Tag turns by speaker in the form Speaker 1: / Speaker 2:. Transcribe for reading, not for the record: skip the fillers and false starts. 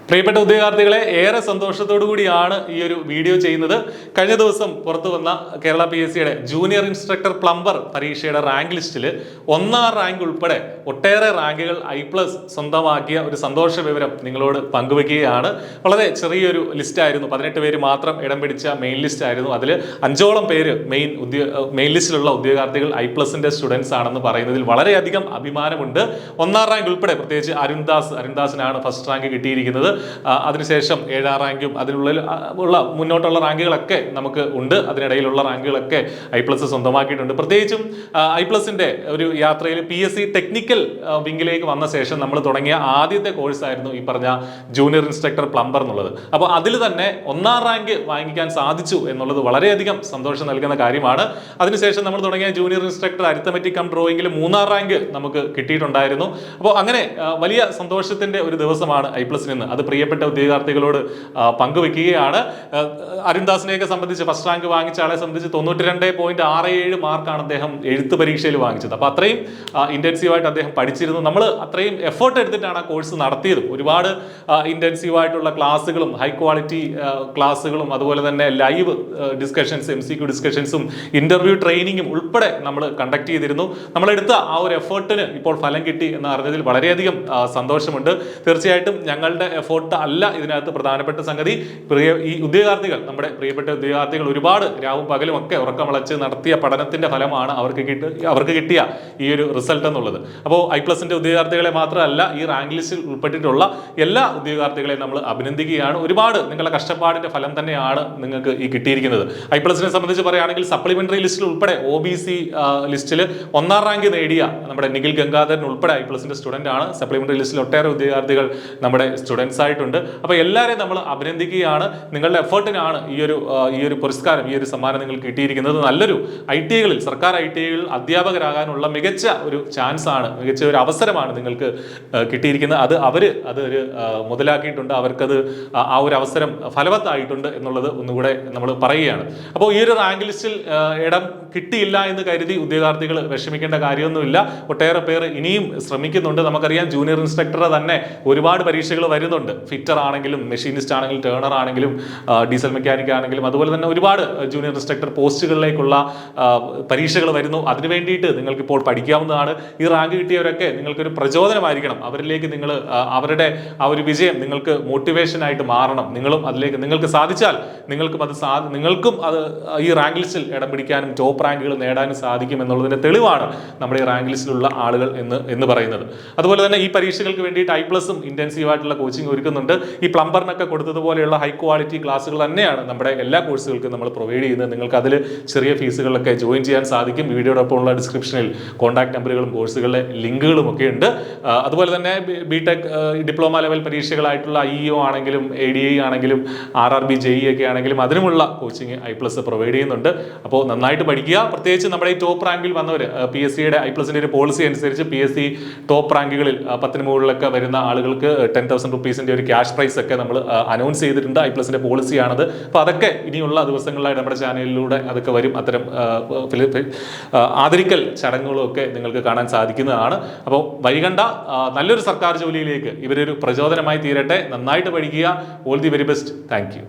Speaker 1: പ്രിയപ്പെട്ട ഉദ്യോഗാർത്ഥികളെ, ഏറെ സന്തോഷത്തോടു കൂടിയാണ് ഈ ഒരു വീഡിയോ ചെയ്യുന്നത്. കഴിഞ്ഞ ദിവസം പുറത്തു വന്ന കേരള PSCയുടെ ജൂനിയർ ഇൻസ്ട്രക്ടർ പ്ലംബർ പരീക്ഷയുടെ റാങ്ക് ലിസ്റ്റിൽ 1ാം റാങ്ക് ഉൾപ്പെടെ ഒട്ടേറെ റാങ്കുകൾ I+ സ്വന്തമാക്കിയ ഒരു സന്തോഷ വിവരം നിങ്ങളോട് പങ്കുവയ്ക്കുകയാണ്. വളരെ ചെറിയൊരു ലിസ്റ്റായിരുന്നു, 18 പേര് മാത്രം ഇടം പിടിച്ച മെയിൻ ലിസ്റ്റ് ആയിരുന്നു. അതിൽ 5ഓളം പേര് മെയിൻ ലിസ്റ്റിലുള്ള ഉദ്യോഗാർത്ഥികൾ I+ന്റെ സ്റ്റുഡൻസ് ആണെന്ന് പറയുന്നതിൽ വളരെയധികം അഭിമാനമുണ്ട്. 1ാം റാങ്ക് ഉൾപ്പെടെ പ്രത്യേകിച്ച് അരുൺദാസിനാണ് ഫസ്റ്റ് റാങ്ക് കിട്ടിയിരിക്കുന്നത്. അതിനുശേഷം 7ാം റാങ്കും അതിനുള്ള മുന്നോട്ടുള്ള റാങ്കുകളൊക്കെ നമുക്ക് ഉണ്ട്. അതിനിടയിലുള്ള റാങ്കുകളൊക്കെ I+ സ്വന്തമാക്കിയിട്ടുണ്ട്. പ്രത്യേകിച്ചും I+ന്റെ ഒരു യാത്രയിൽ PSC ടെക്നിക്കൽ വിങ്ങിലേക്ക് വന്ന ശേഷം നമ്മൾ തുടങ്ങിയ ആദ്യത്തെ കോഴ്സായിരുന്നു ഈ പറഞ്ഞ ജൂനിയർ ഇൻസ്ട്രക്ടർ പ്ലംബർ എന്നുള്ളത്. അപ്പോൾ അതിൽ തന്നെ 1ാം റാങ്ക് വാങ്ങിക്കാൻ സാധിച്ചു എന്നുള്ളത് വളരെയധികം സന്തോഷം നൽകുന്ന കാര്യമാണ്. അതിനുശേഷം നമ്മൾ തുടങ്ങിയ ജൂനിയർ ഇൻസ്ട്രക്ടർ അരിത്തമെറ്റിക് കം ഡ്രോയിങ്ങിൽ 3ാം റാങ്ക് നമുക്ക് കിട്ടിയിട്ടുണ്ടായിരുന്നു. അപ്പോൾ അങ്ങനെ വലിയ സന്തോഷത്തിന്റെ ഒരു ദിവസമാണ് I+ നിന്ന്. അത് പ്രിയപ്പെട്ട ഉദ്യോഗാർത്ഥികളോട് പങ്കുവെക്കുകയാണ്. അരുൺദാസിനെയൊക്കെ സംബന്ധിച്ച് ഫസ്റ്റ് റാങ്ക് വാങ്ങിച്ച ആളെ സംബന്ധിച്ച് 92.67 മാർക്കാണ് അദ്ദേഹം എഴുത്ത് പരീക്ഷയിൽ വാങ്ങിച്ചത്. അപ്പോൾ അത്രയും ഇന്റൻസീവായിട്ട് അദ്ദേഹം പഠിച്ചിരുന്നു. നമ്മൾ അത്രയും എഫേർട്ട് എടുത്തിട്ടാണ് ആ കോഴ്സ് നടത്തിയത്. ഒരുപാട് ഇന്റൻസീവായിട്ടുള്ള ക്ലാസ്സുകളും ഹൈ ക്വാളിറ്റി ക്ലാസ്സുകളും അതുപോലെ തന്നെ ലൈവ് ഡിസ്കഷൻസ്, MCQ ഡിസ്കഷൻസും ഇന്റർവ്യൂ ട്രെയിനിങ്ങും ഉൾപ്പെടെ നമ്മൾ കണ്ടക്ട് ചെയ്തിരുന്നു. നമ്മളെടുത്ത ആ ഒരു എഫേർട്ടിന് ഇപ്പോൾ ഫലം കിട്ടി എന്ന് അറിഞ്ഞതിൽ വളരെയധികം സന്തോഷമുണ്ട്. തീർച്ചയായിട്ടും ഞങ്ങളുടെ എഫോർട്ട് അല്ല ഇതിനകത്ത് പ്രധാനപ്പെട്ട സംഗതി. ഈ ഉദ്യോഗാർത്ഥികൾ, നമ്മുടെ പ്രിയപ്പെട്ട ഉദ്യോഗാർത്ഥികൾ ഒരുപാട് രാവും പകലും ഒക്കെ ഉറക്കമിളച്ച് നടത്തിയ പഠനത്തിന്റെ ഫലമാണ് അവർക്ക് കിട്ടിയ ഈ ഒരു റിസൾട്ട് എന്നുള്ളത്. അപ്പോൾ I+ന്റെ ഉദ്യോഗാർത്ഥികളെ മാത്രമല്ല, ഈ റാങ്ക് ലിസ്റ്റിൽ ഉൾപ്പെട്ടിട്ടുള്ള എല്ലാ ഉദ്യോഗാർത്ഥികളെയും നമ്മൾ അഭിനന്ദിക്കുകയാണ്. ഒരുപാട് നിങ്ങളുടെ കഷ്ടപ്പാടിന്റെ ഫലം തന്നെയാണ് നിങ്ങൾക്ക് ഈ കിട്ടിയിരിക്കുന്നത്. I+നെ സംബന്ധിച്ച് പറയുകയാണെങ്കിൽ സപ്ലിമെന്ററി ലിസ്റ്റിൽ ഉൾപ്പെടെ OBC ലിസ്റ്റിൽ 1ാം റാങ്ക് നേടിയ നമ്മുടെ നിഖിൽ ഗംഗാധരൻ ഉൾപ്പെടെ I+ന്റെ സ്റ്റുഡന്റ് ആണ്. സപ്ലിമെന്ററി ലിസ്റ്റിൽ ഒട്ടേറെ ഉദ്യോഗാർത്ഥികൾ നമ്മുടെ സ്റ്റുഡൻസ് ആയിട്ടുണ്ട്. അപ്പോൾ എല്ലാവരെയും നമ്മൾ അഭിനന്ദിക്കുകയാണ്. നിങ്ങളുടെ എഫേർട്ടിനാണ് ഈ ഒരു പുരസ്കാരം, ഈ ഒരു സമ്മാനം നിങ്ങൾക്ക് കിട്ടിയിരിക്കുന്നത്. നല്ലൊരു ITകളിൽ, സർക്കാർ ITകളിൽ അധ്യാപകരാകാനുള്ള മികച്ച ഒരു ചാൻസ് ആണ്, മികച്ച ഒരു അവസരമാണ് നിങ്ങൾക്ക് കിട്ടിയിരിക്കുന്നത്. അതൊരു മുതലാക്കിയിട്ടുണ്ട്. അവർക്കത് ആ ഒരു അവസരം ഫലവത്തായിട്ടുണ്ട് എന്നുള്ളത് ഒന്നുകൂടെ നമ്മൾ പറയുകയാണ്. അപ്പോൾ ഈ ഒരു റാങ്ക് ലിസ്റ്റിൽ ഇടം കിട്ടിയില്ല എന്ന് കരുതി ഉദ്യോഗാർത്ഥികൾ വിഷമിക്കേണ്ട കാര്യമൊന്നുമില്ല. ഒട്ടേറെ പേർ ഇനിയും ശ്രമിക്കുന്നുണ്ട്. നമുക്കറിയാം, ജൂനിയർ ഇൻസ്ട്രക്ടറുടെ തന്നെ ഒരുപാട് പരീക്ഷകൾ വരുന്നുണ്ട്. ഫിറ്റർ ആണെങ്കിലും, മെഷീനിസ്റ്റ് ആണെങ്കിലും, ടേണർ ആണെങ്കിലും, ഡീസൽ മെക്കാനിക് ആണെങ്കിലും, അതുപോലെ തന്നെ ഒരുപാട് ജൂനിയർ ഇൻസ്ട്രക്ടർ പോസ്റ്റുകളിലേക്കുള്ള പരീക്ഷകൾ വരുന്നു. അതിനു വേണ്ടിയിട്ട് നിങ്ങൾക്ക് ഇപ്പോൾ പഠിക്കാവുന്നതാണ്. ഈ റാങ്ക് കിട്ടിയവരൊക്കെ നിങ്ങൾക്കൊരു പ്രചോദനമായിരിക്കണം. അവരിലേക്ക് അവരുടെ ആ ഒരു വിജയം നിങ്ങൾക്ക് മോട്ടിവേഷൻ ആയിട്ട് മാറണം. നിങ്ങൾക്ക് സാധിച്ചാൽ നിങ്ങൾക്കും അത് ഈ റാങ്ക് ലിസ്റ്റിൽ ഇടം പിടിക്കാനും ടോപ്പ് റാങ്കുകൾ നേടാനും സാധിക്കും എന്നുള്ളതിന്റെ തെളിവാണ് നമ്മുടെ ഈ റാങ്ക് ലിസ്റ്റിലുള്ള ആളുകൾ എന്ന് പറയുന്നത്. അതുപോലെ തന്നെ ഈ പരീക്ഷകൾക്ക് വേണ്ടിയിട്ട് I+ഉം ഇന്റൻസീവായിട്ടുള്ള കോച്ചിങ് ഒരുക്കുന്നുണ്ട്. ഈ പ്ലംബറിനൊക്കെ കൊടുത്തതുപോലെയുള്ള ഹൈ ക്വാളിറ്റി ക്ലാസ്സുകൾ തന്നെയാണ് നമ്മുടെ എല്ലാ കോഴ്സുകൾക്കും നമ്മൾ പ്രൊവൈഡ് ചെയ്യുന്നത്. നിങ്ങൾക്ക് അതിൽ ചെറിയ ഫീസുകളൊക്കെ ജോയിൻ ചെയ്യാൻ സാധിക്കും. വീഡിയോടൊപ്പമുള്ള ഡിസ്ക്രിപ്ഷനിൽ കോൺടാക്ട് നമ്പറുകളും കോഴ്സുകളുടെ ലിങ്കുകളും ഒക്കെ ഉണ്ട്. അതുപോലെ തന്നെ BTech ഡിപ്ലോമ ലെവൽ പരീക്ഷകളായിട്ടുള്ള IEO ആണെങ്കിലും, ADI ആണെങ്കിലും, RRB JEE ഒക്കെ ആണെങ്കിലും അതിനുമുള്ള കോച്ചിങ് I+ പ്രൊവൈഡ് ചെയ്യുന്നുണ്ട്. അപ്പോൾ നന്നായിട്ട് പഠിക്കുക. പ്രത്യേകിച്ച് നമ്മുടെ ഈ ടോപ്പ് റാങ്കിൽ വന്നവർ, PSCയുടെ I+ന്റെ ഒരു പോളിസി അനുസരിച്ച് PSC ടോപ്പ് റാങ്കുകളിൽ 10 മുകളിലൊക്കെ വരുന്ന ആളുകൾക്ക് 10,000 റുപ്പീസിന്റെ ഒരു ക്യാഷ് പ്രൈസ് ഒക്കെ നമ്മൾ അനൗൺസ് ചെയ്തിട്ടുണ്ട്. I+ന്റെ പോളിസിയാണത്. അപ്പോൾ അതൊക്കെ ഇനിയുള്ള ദിവസങ്ങളിലായി നമ്മുടെ ചാനലിലൂടെ അതൊക്കെ വരും. അത്തരം ആദരിക്കൽ ചടങ്ങുകളും ഒക്കെ നിങ്ങൾക്ക് കാണാൻ സാധിക്കുന്നതാണ്. അപ്പോൾ വൈകണ്ട, നല്ലൊരു സർക്കാർ ജോലിയിലേക്ക് ഇവരൊരു പ്രചോദനമായി തീരട്ടെ. നന്നായിട്ട് പഠിക്കുക. All the very best. Thank you.